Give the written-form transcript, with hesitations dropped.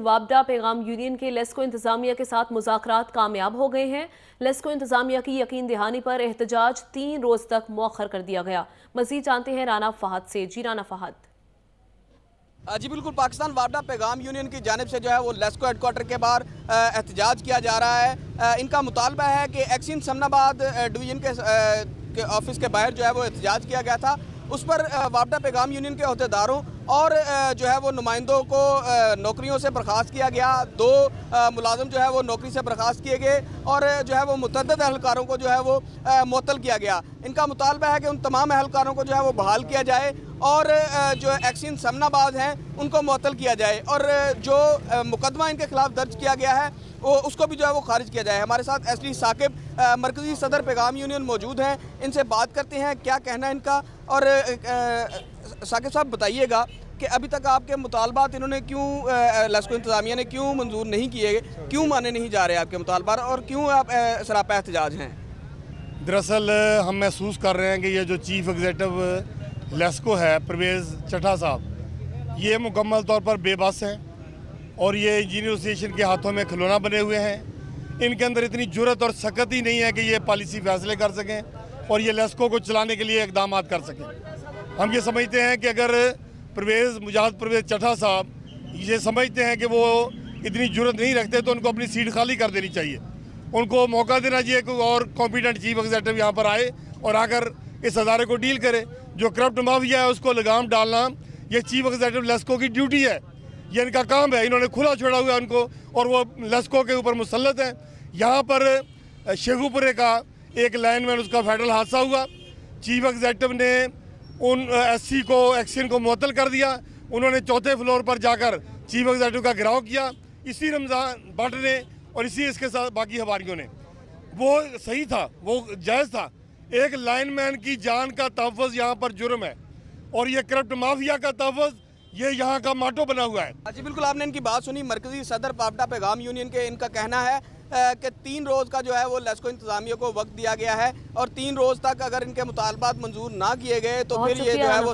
वापडा पैगाम यूनियन के लेस्को इंतजामिया के साथ मुज़ाकरात कामयाब हो गए हैं। लेस्को इंतजामिया की यकीन दहानी पर एहतजाज 3 रोज तक मौखर कर दिया गया। मजीद जानते हैं राना फहद से। जी राना फहद। जी बिल्कुल, पाकिस्तान वापडा पैगाम यूनियन की जानिब से जो है वो लेस्को हेडक्वार्टर के बाहर एहतजाज किया जा रहा है। इनका मुतालबा है कि एक्सिन समनाबाद डिवीज़न के ऑफिस के बाहर जो है वो एहतजाज किया गया था। उस पर वापडा पैगाम यूनियन के अहदेदारों और जो है वो नुमाइंदों को नौकरियों से बर्खास्त किया गया। 2 मुलाजिम जो है वो नौकरी से बर्खास्त किए गए और जो है वो मुतअद्दिद एहलकारों को जो है वो मुअत्तल किया गया। इनका मुतालबा है कि उन तमाम एहलकारों को जो है वो बहाल किया जाए और जो एक्सिन समनाबाद हैं उनको मुअत्तल किया जाए और जो मुकदमा इनके खिलाफ दर्ज किया गया है वो उसको भी जो है वो खारिज किया जाए। हमारे साथ एसडी साकिब मरकज़ी सदर पैगाम यूनियन मौजूद हैं, इनसे बात करते हैं क्या कहना है इनका। और साकिब साहब बताइएगा कि अभी तक आपके मुतालबात इन्होंने क्यों लेस्को इंतजामिया ने क्यों मंजूर नहीं किए, क्यों माने नहीं जा रहे आपके मुतालबात और क्यों आप सरापा एहतजाज हैं? दरअसल हम महसूस कर रहे हैं कि ये जो चीफ एग्जीक्यूटिव लेस्को है परवेज़ चट्टा साहब, ये मुकम्मल तौर पर बेबस हैं और ये इंजीनियर एसोसिएशन के हाथों में खिलौना बने हुए हैं। इनके अंदर इतनी जुर्रत और सख्त ही नहीं है कि ये पॉलिसी फैसले कर सकें और ये लेस्को को चलाने के लिए इकदाम कर सकें। हम ये समझते हैं कि अगर मुजाहिद परवेज़ चट्टा साहब ये समझते हैं कि वो इतनी जुर्रत नहीं रखते तो उनको अपनी सीट खाली कर देनी चाहिए। उनको मौका देना चाहिए कि और कॉम्पिटेंट चीफ एग्जीक्यूटिव यहाँ पर आए और आकर इस अदारे को डील करे। जो करप्ट माफिया है उसको लगाम डालना ये चीफ एग्जीक्यूटिव लेस्को की ड्यूटी है, ये इनका काम है। इन्होंने खुला छोड़ा हुआ है उनको और वो लेस्को के ऊपर मुसल्लत हैं। यहाँ पर शेखुपुरे का एक लाइनमैन उसका फेडरल हादसा हुआ, चीफ एग्जीक्यूटिव ने उन एससी को एक्सिन को मुअत्तल कर दिया। उन्होंने 4थे फ्लोर पर जाकर चीफ एग्जीक्यूटिव का घेराव किया, इसी रमजान भट्ट ने और इसी इसके साथ बाकी हवारियों ने। वो सही था, वो जायज़ था। एक लाइनमैन की जान का तहफ़्फ़ुज़ यहाँ पर जुर्म है और ये करप्ट माफिया का तहफ़्फ़ुज़ ये यहाँ का माटो बना हुआ है। जी बिल्कुल, आपने इनकी बात सुनी। मरकज़ी सदर वापडा पैगाम यूनियन के इनका कहना है कि 3 रोज़ का जो है वो लेस्को इंतजामिया को वक्त दिया गया है और 3 रोज़ तक अगर इनके मुतालबात मंजूर ना किए गए तो फिर ये जो है वो